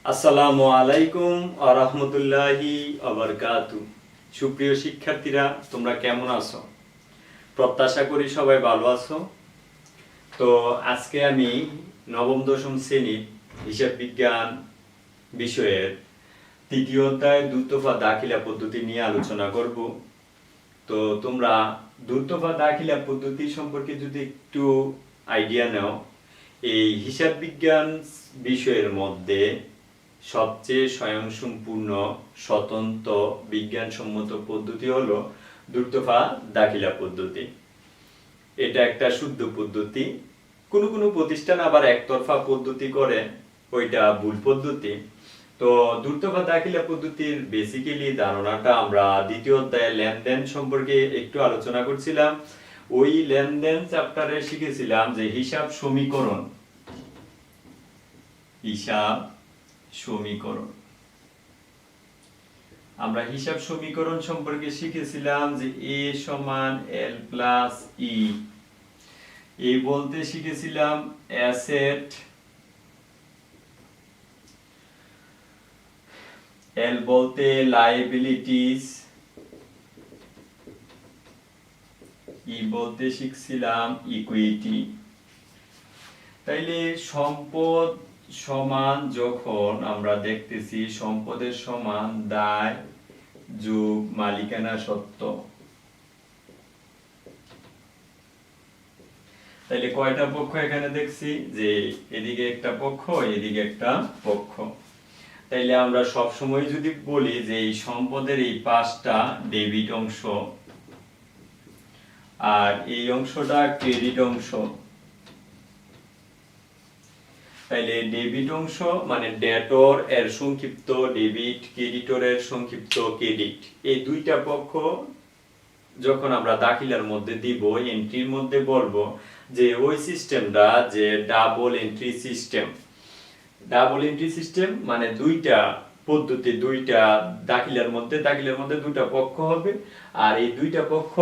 আসসালামু আলাইকুম ওয়া রাহমাতুল্লাহি ওয়া বারাকাতু। সুপ্রিয় শিক্ষার্থীরা, তোমরা কেমন আছো? প্রত্যাশা করি সবাই ভালো আছো। তো আজকে আমি নবম দশম শ্রেণীর হিসাব বিজ্ঞান বিষয়ের তৃতীয় অধ্যায় দ্রুতফা দাখিলা পদ্ধতি নিয়ে আলোচনা করব। তো তোমরা দ্রুতফা দাখিলা পদ্ধতি সম্পর্কে যদি একটু আইডিয়া নাও, এই হিসাব বিজ্ঞান বিষয়ের মধ্যে সবচেয়ে স্বয়ংসম্পূর্ণ স্বতন্ত্র বিজ্ঞানসম্মত পদ্ধতি হলো দ্রুতফা দাখিলা পদ্ধতি। এটা একটা শুদ্ধ পদ্ধতি। কোনো কোনো প্রতিষ্ঠান আবার একতরফা পদ্ধতি করে, ওইটা ভুল পদ্ধতি। তো দ্রুতফা দাখিলা পদ্ধতির বেসিক্যালি ধারণাটা আমরা দ্বিতীয় অধ্যায়ে লেনদেন সম্পর্কে একটু আলোচনা করছিলাম। ওই লেনদেন চ্যাপ্টারে শিখেছিলাম যে হিসাব সমীকরণ আমরা হিসাব সমীকরণ সম্পর্কে শিখেছিলাম যে a সমান l প্লাস e। এই বলতে শিখেছিলাম অ্যাসেট, l বলতে লায়াবিলিটিস, e বলতে শিখছিলাম ইকুইটি। তাইলে সম্পদ সমান যখন আমরা দেখতেছি সম্পদের সমান দায় যোগ মালিকানা সত্ত্ব, তাইলে কয়টা পক্ষ এখানে দেখছি যে এদিকে একটা পক্ষ, এদিকে একটা পক্ষ। তাইলে আমরা সব সময় যদি বলি যে এই সম্পদের এই পাঁচটা ডেবিট অংশ আর এই অংশটা ক্রেডিট অংশ, তাইলে ডেবিট অংশ মানে ডেটর এর সংক্ষিপ্ত ডেবিট, ক্রেডিটর এর সংক্ষিপ্ত ক্রেডিট। এই দুইটা পক্ষ যখন আমরা দাখিলার মধ্যে দিব, এন্ট্রির মধ্যে বলবো যে ওই সিস্টেমটা যে double entry system. Double entry system মানে দুইটা পদ্ধতি, দুইটা দাখিলার মধ্যে দুইটা পক্ষ হবে, আর এই দুইটা পক্ষ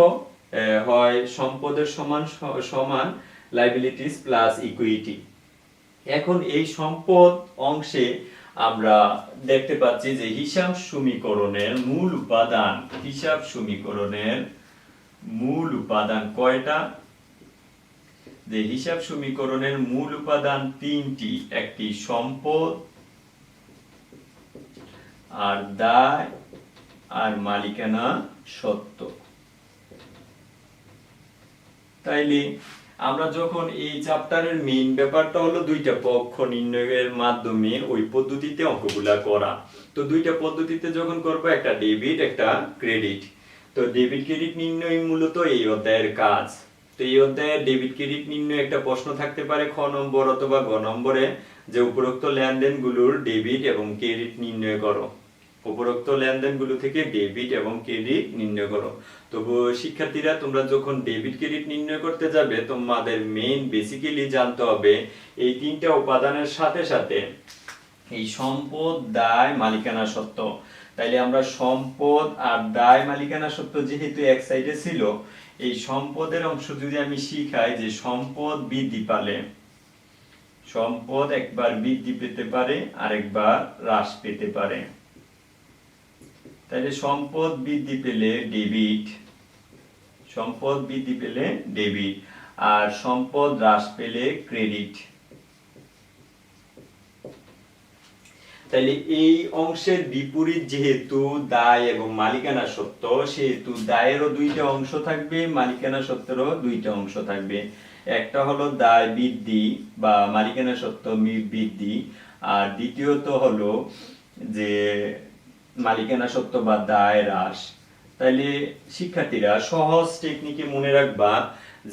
হয় সম্পদের সমান সমান লায়াবিলিটিস প্লাস ইকুইটি। এখন এই সম্পদ অংশে আমরা দেখতে পাচ্ছি যে হিসাব সমীকরণের মূল উপাদান কয়টা? যে হিসাব সমীকরণের মূল উপাদান তিনটি, একটি সম্পদ আর দায় আর মালিকানা সত্ত্ব। তাইলে আমরা যখন এই চ্যাপ্টারের মেইন ব্যাপারটা হলো দুইটা পক্ষ নির্ণয়ের মাধ্যমে ওই পদ্ধতিতে অঙ্কগুলা করা। তো দুইটা পদ্ধতিতে যখন করব, একটা ডেবিট একটা ক্রেডিট, তো ডেবিট ক্রেডিট নির্ণয় মূলত এই অধ্যায়ের কাজ। তো এই অধ্যায়ে ডেবিট ক্রেডিট নির্ণয় একটা প্রশ্ন থাকতে পারে খ নম্বর অথবা গ নম্বরে, যে উপরোক্ত লেনদেনগুলোর ডেবিট এবং ক্রেডিট নির্ণয় করো। উপরোক্ত লেনদেনগুলো থেকে ডেবিট এবং ক্রেডিট নির্ণয় করো। তবু শিক্ষার্থীরা, তোমরা যখন ডেবিট ক্রেডিট নির্ণয় করতে যাবে, তোমাদের মেইন বেসিক্যালি জানতে হবে এই তিনটা উপাদানের সাথে সাথে এই সম্পদ, দায়, মালিকানা সত্ত্ব। তাইলে আমরা সম্পদ আর দায় মালিকানা সত্ত্ব যেহেতু এক সাইডে ছিল, এই সম্পদের অংশ যদি আমি শিখাই যে সম্পদ বৃদ্ধি পালে, সম্পদ একবার বৃদ্ধি পেতে পারে আরেকবার হ্রাস পেতে পারে। তাহলে সম্পদ বৃদ্ধি পেলে ডেবিট, আর সম্পদ হ্রাস পেলে ক্রেডিট। তাহলে এই অংশের বিপরীত যেহেতু দায় এবং মালিকানা সত্ত্ব, সেহেতু দায়েরও দুইটা অংশ থাকবে, মালিকানা সত্ত্বেরও দুইটা অংশ থাকবে। একটা হলো দায় বৃদ্ধি বা মালিকানা সত্ত্ব বৃদ্ধি, আর দ্বিতীয়ত হলো যে মালিকানা সত্ত্ব বা দায় হ্রাস। তাইলে শিক্ষার্থীরা সহজ টেকনিকে মনে রাখবা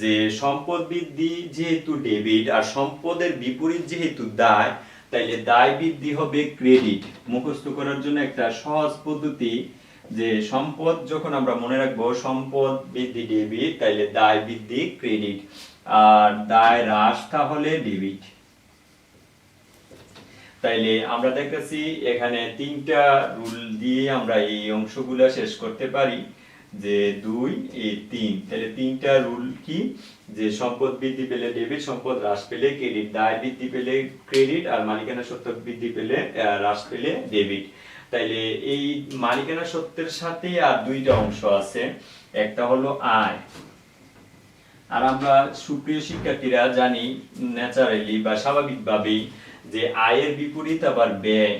যে সম্পদ বৃদ্ধি যেহেতু ডেবিট আর সম্পদের বিপরীত যেহেতু দায়, তাইলে দায় বৃদ্ধি হবে ক্রেডিট। মুখস্থ করার জন্য একটা সহজ পদ্ধতি, যে সম্পদ যখন আমরা মনে রাখবো সম্পদ বৃদ্ধি ডেবিট, তাইলে দায় বৃদ্ধি ক্রেডিট, আর দায় হ্রাস তাহলে ডেবিট। তাইলে আমরা দেখতেছি এখানে তিনটা রুল দিয়ে আমরা এই অংশগুলো শেষ করতে পারি। যে 2 এই 3, তাহলে তিনটা রুল কি, যে সম্পদ বৃদ্ধি পেলে ডেবিট, সম্পদ হ্রাস পেলে ক্রেডিট, দায় বৃদ্ধি পেলে ক্রেডিট, আর মালিকানা সত্ত্ব বৃদ্ধি পেলে হ্রাস পেলে ডেবিট। তাইলে এই মালিকানা সত্ত্বের সাথে আর দুইটা অংশ আছে, একটা হলো আয়। আর আমরা সুপ্রিয় শিক্ষার্থীরা জানি ন্যাচারালি বা স্বাভাবিকভাবেই যে আয়ের বিপরীত আবার ব্যয়,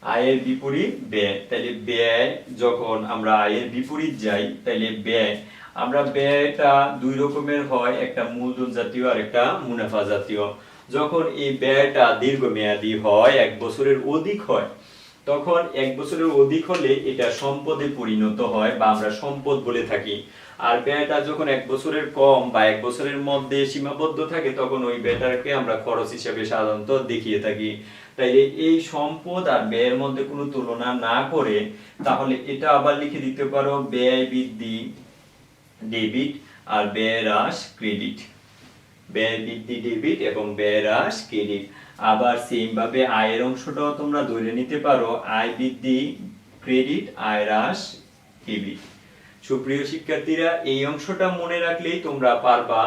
আয়ের বিপরীত ব্যয়। তাহলে ব্যয় যখন আমরা আয়ের বিপরীত যাই, তাহলে ব্যয়, আমরা ব্যয়টা দুই রকমের হয়, একটা মূলধন জাতীয় আর একটা মুনাফা জাতীয়। যখন এই ব্যয়টা দীর্ঘমেয়াদী হয়, 1 বছরের অধিক হয়, তখন 1 বছরের অধিক হলে এটা সম্পদে পরিণত হয় বা আমরা সম্পদ বলে থাকি। আর ব্যয়টা যখন 1 বছরের কম বা 1 বছরের মধ্যে সীমাবদ্ধ থাকে, তখন ওই ব্যয়টাকে আমরা খরচ হিসেবে সাধারণত দেখিয়ে থাকি। তাইলে এই সম্পদ আর ব্যয়ের মধ্যে কোনো তুলনা না করে তাহলে এটা আবার লিখে দিতে পারো ব্যয় বৃদ্ধি ডেবিট আর ব্যয় হ্রাস ক্রেডিট, ব্যয় বৃদ্ধি ডেবিট এবং ব্যয় হ্রাস ক্রেডিট। আবার সেম ভাবে আয়ের অংশটাও তোমরা ধরে নিতে পারো আয় বৃদ্ধি ক্রেডিট, আয় হ্রাস ডেবিট। সুপ্রিয় শিক্ষার্থীরা, এই অংশটা মনে রাখলেই তোমরা পারবা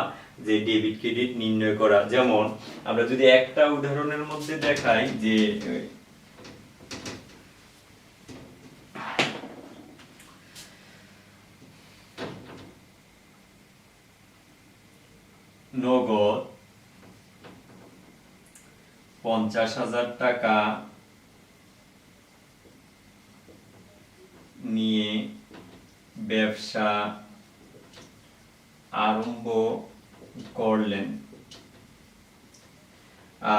যে ডেবিট ক্রেডিট নির্ণয় করা। যেমন আমরা যদি একটা উদাহরণের মধ্যে দেখাই যে নগদ 50,000 টাকা নিয়ে ব্যবসা আরম্ভ করলেন,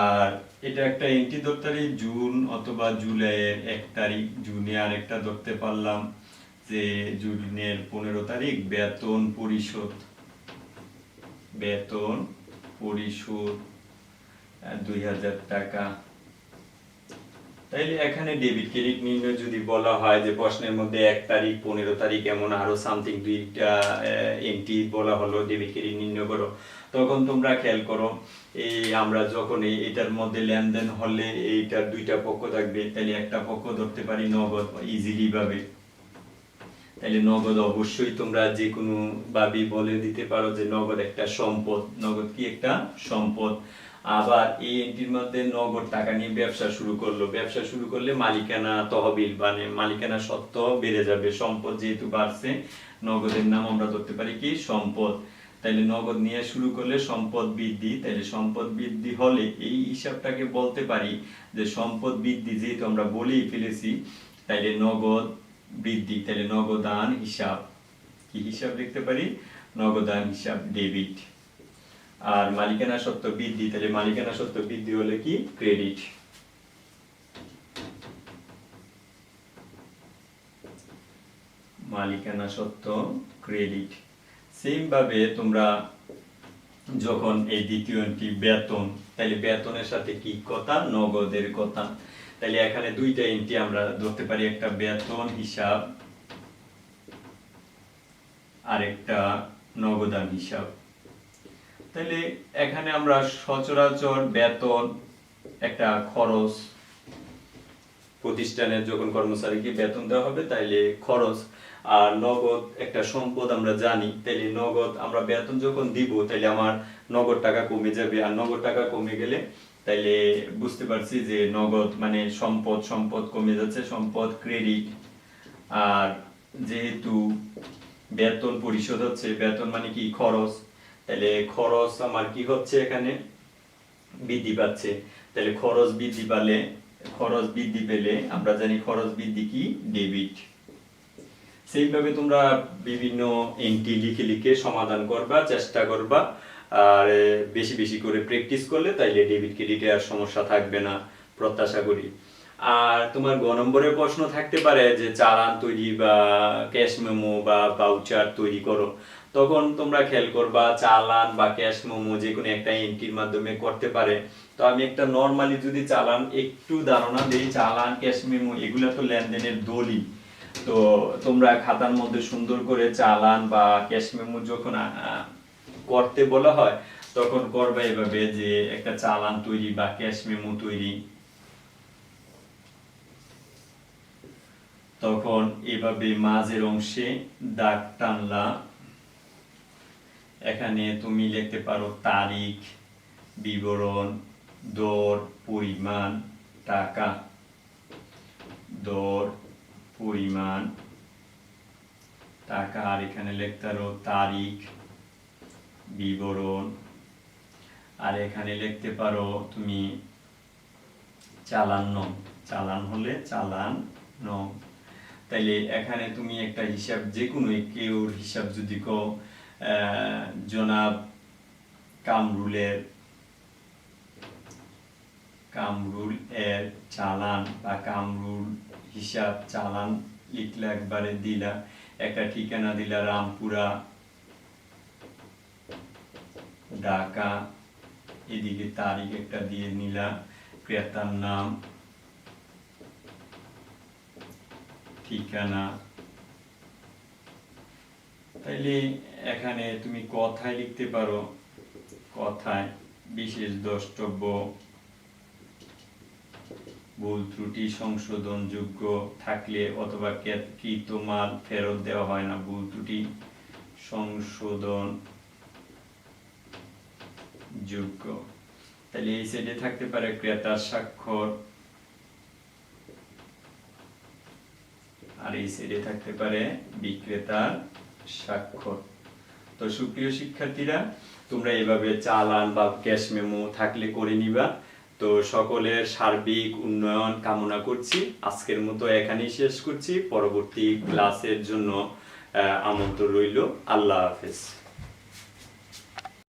আর এটা একটা এন্ট্রি ধরতে পারি জুন অথবা জুলাইয়ের 1 তারিখ, জুনে আর একটা ধরতে পারলাম যে জুনের 15 তারিখ, বেতন পরিশোধ 2000 টাকা। তাইলে এখানে ডেবিট ক্রেডিট নির্ণয় যদি বলা হয় যে প্রশ্নের মধ্যে 1 তারিখ 15 তারিখ এমন আরো সামথিং দুইটা এন্ট্রি বলা হলো ডেবিট ক্রেডিট নির্ণয় করো, তখন তোমরা খেয়াল করো এই আমরা যখন এটার মধ্যে লেনদেন হলে এইটার দুইটা পক্ষ থাকবে, তাহলে একটা পক্ষ ধরতে পারি নগদ ইজিলি ভাবে। তাহলে নগদ অবশ্যই তোমরা যে কোনো ভাবে বলে দিতে পারো যে নগদ একটা সম্পদ, নগদ কি একটা সম্পদ। আবার এই এন্ট্রির মধ্যে নগদ টাকা নিয়ে ব্যবসা শুরু করলো, ব্যবসা শুরু করলে মালিকানা তহবিল মানে মালিকানা সত্ত্ব বেড়ে যাবে, সম্পদ যেহেতু বাড়ছে, নগদের নাম আমরা ধরতে পারি কি সম্পদ। তাইলে নগদ নিয়ে শুরু করলে সম্পদ বৃদ্ধি, তাইলে সম্পদ বৃদ্ধি হলে এই হিসাবটাকে বলতে পারি যে সম্পদ বৃদ্ধি, যেহেতু আমরা বলেই ফেলেছি, তাইলে নগদ বৃদ্ধি, তাহলে নগদান হিসাব, কি হিসাব লিখতে পারি, নগদান হিসাব ডেবিট। আর মালিকানা সত্ত্ব বৃদ্ধি, তাহলে মালিকানা সত্ত্ব বৃদ্ধি হলে কি ক্রেডিট। মালিকানা সত্ত্ব ক্রেডিট। সেম ভাবে তোমরা যখন এই দ্বিতীয় এন্ট্রি বেতন, তাহলে বেতনের সাথে কি কথা, নগদের কথা। তাহলে এখানে দুইটা এন্ট্রি আমরা ধরতে পারি, একটা বেতন হিসাব আর একটা নগদান হিসাব। তাহলে এখানে আমরা সচরাচর বেতন একটা খরচ, প্রতিষ্ঠানের যখন কর্মচারীকে বেতন দেওয়া হবে তাইলে খরচ, আর নগদ একটা সম্পদ আমরা জানি। তাইলে নগদ আমরা বেতন যখন দিব তাইলে আমার নগদ টাকা কমে যাবে, আর নগদ টাকা কমে গেলে তাইলে বুঝতে পারছি যে নগদ মানে সম্পদ, সম্পদ কমে যাচ্ছে, সম্পদ ক্রেডিট। আর যেহেতু বেতন পরিশোধ হচ্ছে, বেতন মানে কি খরচ, তাহলে খরচ আমার কি হচ্ছে এখানে বৃদ্ধি পাচ্ছে, তাহলে খরচ বৃদ্ধি পেলে, খরচ বৃদ্ধি পেলে আমরা জানি খরচ বৃদ্ধি কি ডেবিট। সেইভাবে তোমরা বিভিন্ন এন্ট্রি লিখে লিখে সমাধান করবা, চেষ্টা করবা, আর বেশি বেশি করে প্র্যাকটিস করলে তাইলে ডেবিট ক্রেডিটে আর সমস্যা থাকবে না প্রত্যাশা করি। আর তোমার গ নম্বরের প্রশ্ন থাকতে পারে যে চালান তৈরি বা ক্যাশ মেমো বা ভাউচার তৈরি করো, তখন তোমরা খেয়াল করবা চালান বা ক্যাশ মেমো যে কোনো একটা এন্ট্রির মাধ্যমে করতে পারে। তো আমি একটা নরমালি যদি চালান একটু ধারণা দেই, চালান ক্যাশ মেমো এগুলো তো লেনদেনের দলিল। তো তোমরা খাতার মধ্যে সুন্দর করে চালান বা ক্যাশ মেমো যখন করতে বলা হয় তখন করবা এভাবে যে একটা চালান তৈরি বা ক্যাশ মেমো তৈরি। তখন এভাবে মাঝের অংশে দাগ টানলা। এখানে তুমি লিখতে পারো তারিখ, বিবরণ, দর, পরিমাণ, টাকা। দর, পরিমাণ, টাকা। আর এখানে লিখতে পারো তারিখ, বিবরণ। আর এখানে লিখতে পারো তুমি চালান নং। চালান হলে চালান নং। তাইলে এখানে তুমি একটা হিসাব, যে কোনো কেউর হিসাব যদি কো জনাব কামরুল এর চালান বা কামরুল হিসাব চালান লিখলে একবারে দিলা, একটা ঠিকানা দিলা রামপুরা, ঢাকা। এদিকে তারিখ একটা দিয়ে নিলা, ক্রেতার নাম, ঠিকানা। তাইলে এখানে তুমি কথায় লিখতে পারো, কথায় বিশেষ দ্রষ্টব্য, ভুল ত্রুটি সংশোধনযোগ্য থাকলে অথবা কৃত মাল ফেরত দেওয়া হয় না, ভুল ত্রুটি সংশোধন যোগ্য। তাহলে এই সাইডে থাকতে পারে ক্রেতার স্বাক্ষর, আর এই সাইডে থাকতে পারে বিক্রেতার স্বাক্ষর। তো সুপ্রিয় শিক্ষার্থীরা, তোমরা এভাবে চালান বা ক্যাশ মেমো থাকলে করে নিবা। তো সকলের সার্বিক উন্নয়ন কামনা করছি। আজকের মতো এখানেই শেষ করছি। পরবর্তী ক্লাসের জন্য আমন্ত্রণ রইল। আল্লাহ হাফেজ।